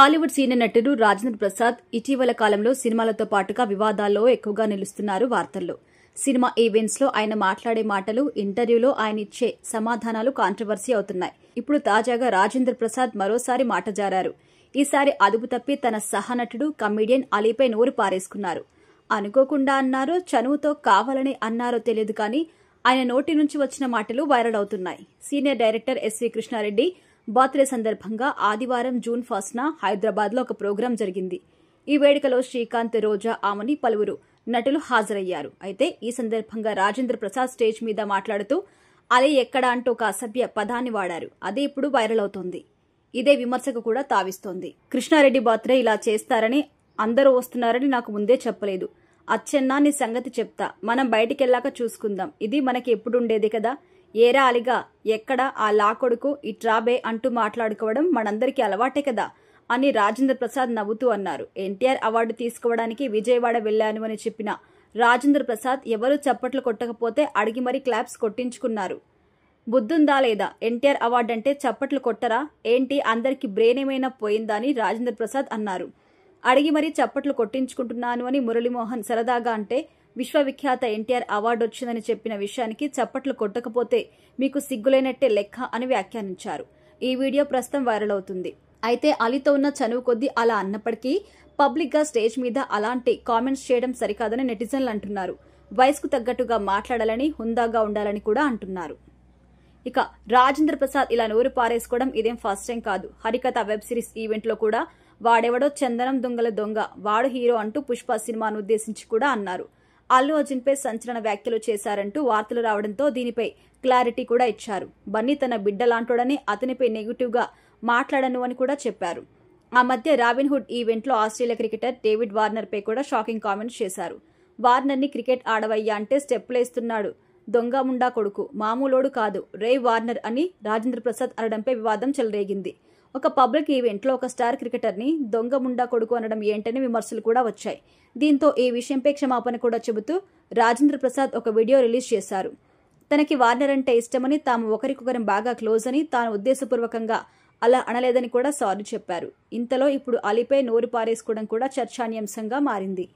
Tollywood senior నటుడు రాజేంద్ర ప్రసాద్ ఇటీవల కాలంలో సినిమాలతో పాటుగా వివాదాల్లో ఎక్కువగా నిలుస్తున్నారు వార్తల్లో. సినిమా ఈవెంట్స్ లో ఆయన మాట్లాడే మాటలు, ఇంటర్వ్యూలో ఆయన ఇచ్చే సమాధానాలు కాంట్రవర్సీ అవుతున్నాయి. ఇప్పుడు తాజాగా రాజేంద్ర ప్రసాద్ మరోసారి మాట జారారు. ఈసారి అదుపు తప్పి తన సహనటుడు కమెడియన్ అలీపై నోరు పారేసుకున్నారు. అనుకోకుండా అన్నారో, చనువుతో కావాలని అన్నారో తెలియదు కానీ ఆయన నోటి నుంచి వచ్చిన మాటలు వైరల్ అవుతున్నాయి. Senior director S V Krishna Reddy birthday సందర్భంగా ఆదివారం జూన్ 1న హైదరాబాద్ లో ఒక ప్రోగ్రాం జరిగింది. ఈ వేడుకలో శ్రీకాంత్, రోజా, ఆమని పలువురు నటులు హాజరయ్యారు. అయితే ఈ సందర్భంగా రాజేంద్ర ప్రసాద్ స్టేజ్ మీద మాట్లాడుతూ అలీ ఎక్కడ అంటూ ఒక అసభ్య పదాన్ని వాడారు. అదే ఇప్పుడు వైరల్ అవుతోంది. ఇదే విమర్శకు కూడా తావిస్తోంది. కృష్ణారెడ్డి బర్త్డే ఇలా చేస్తారని, అందరూ వస్తున్నారని నాకు ముందే చెప్పలేదు. అచ్చెన్నా నీ సంగతి చెప్తా, మనం బయటికెళ్లాక చూసుకుందాం. ఇది మనకి ఎప్పుడుండేది కదా. ఏరా అలిగా, ఎక్కడ ఆ లాకొడుకు, ఇట్రాబే అంటూ మాట్లాడుకోవడం మనందరికీ అలవాటే కదా అని రాజేంద్ర ప్రసాద్ నవ్వుతూ అన్నారు. ఎన్టీఆర్ అవార్డు తీసుకోవడానికి విజయవాడ వెళ్లాను అని చెప్పిన రాజేంద్ర ప్రసాద్ ఎవరూ చప్పట్లు కొట్టకపోతే అడిగి మరీ క్లాప్స్ కొట్టించుకున్నారు. బుద్ధుందా లేదా? ఎన్టీఆర్ అవార్డు అంటే చప్పట్లు కొట్టరా ఏంటి? అందరికి బ్రెయిన్ ఏమైనా పోయిందా అని రాజేంద్ర ప్రసాద్ అన్నారు. అడిగి మరీ చప్పట్లు కొట్టించుకుంటున్నాను అని మురళీమోహన్ సరదాగా అంటే, విశ్వవిఖ్యాత ఎన్టీఆర్ అవార్డు వచ్చిందని చెప్పిన విషయానికి చప్పట్లు కొట్టకపోతే మీకు సిగ్గులేనట్టే లెక్క అని వ్యాఖ్యానించారు. ఈ వీడియో ప్రస్తుతం వైరల్ అవుతుంది. అయితే అలీతో ఉన్న చనువు కొద్దీ అలా అన్నప్పటికీ పబ్లిక్ గా స్టేజ్ మీద అలాంటి కామెంట్స్ చేయడం సరికాదని నెటిజన్లు అంటున్నారు. వయసుకు తగ్గట్టుగా మాట్లాడాలని, హుందాగా ఉండాలని కూడా అంటున్నారు. ఇక రాజేంద్ర ప్రసాద్ ఇలా నోరు పారేసుకోవడం ఇదేం ఫస్ట్ టైం కాదు. హరికథ వెబ్ సిరీస్ ఈవెంట్ లో కూడా వాడెవడో చందనం దొంగల దొంగ, వాడు హీరో అంటూ పుష్ప సినిమాను ఉద్దేశించి కూడా అన్నారు. అల్లు అర్జున్ పై సంచలన వ్యాఖ్యలు చేశారంటూ వార్తలు రావడంతో దీనిపై క్లారిటీ కూడా ఇచ్చారు. బన్నీ తన బిడ్డలాంటోడని, అతనిపై నెగిటివ్ గా మాట్లాడను అని కూడా చెప్పారు. ఆ మధ్య రాబిన్ హుడ్ ఈవెంట్ లో ఆస్ట్రేలియా క్రికెటర్ డేవిడ్ వార్నర్ పై కూడా షాకింగ్ కామెంట్స్ చేశారు. వార్నర్ ని క్రికెట్ ఆడవయ్యా అంటే స్టెప్పులేస్తున్నాడు, దొంగ ముండా కొడుకు, మామూలోడు కాదు రే వార్నర్ అని రాజేంద్ర ప్రసాద్ అనడంపై వివాదం చెలరేగింది. ఒక పబ్లిక్ ఈవెంట్ లో ఒక స్టార్ క్రికెటర్ ని దొంగ ముండా కొడుకు అనడం ఏంటని విమర్శలు కూడా వచ్చాయి. దీంతో ఈ విషయంపై క్షమాపణ కూడా చెబుతూ రాజేంద్ర ప్రసాద్ ఒక వీడియో రిలీజ్ చేశారు. తనకి వార్నర్ అంటే ఇష్టమని, తాము ఒకరికొకరం బాగా క్లోజ్ అని, తాను ఉద్దేశపూర్వకంగా అలా అనలేదని కూడా సారీ చెప్పారు. ఇంతలో ఇప్పుడు అలీపై నోరు పారేసుకోవడం కూడా చర్చానీయాంశంగా మారింది.